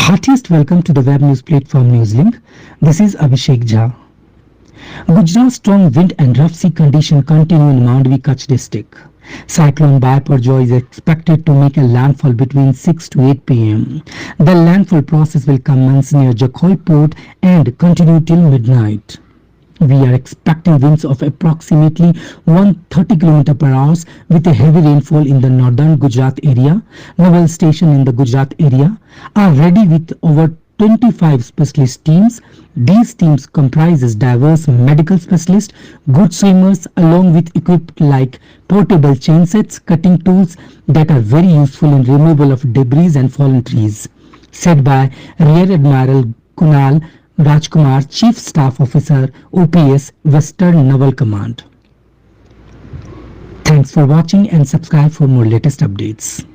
Heartiest welcome to the web news platform Newslink. This is Abhishek Jha. Gujarat strong wind and rough sea condition continue in Mandvi, Kutch district. Cyclone Biparjoy is expected to make a landfall between 6 to 8 pm. The landfall process will commence near Jakhoi port and continue till midnight. We are expecting winds of approximately 130 km per hour with a heavy rainfall in the northern Gujarat area. Naval station in the Gujarat area are ready with over 25 specialist teams. These teams comprises diverse medical specialists, good swimmers along with equipment like portable chain sets, cutting tools that are very useful in removal of debris and fallen trees. Said by Rear Admiral Kunal Rajkumar, Chief Staff Officer, OPS, Western Naval Command. Thanks for watching and subscribe for more latest updates.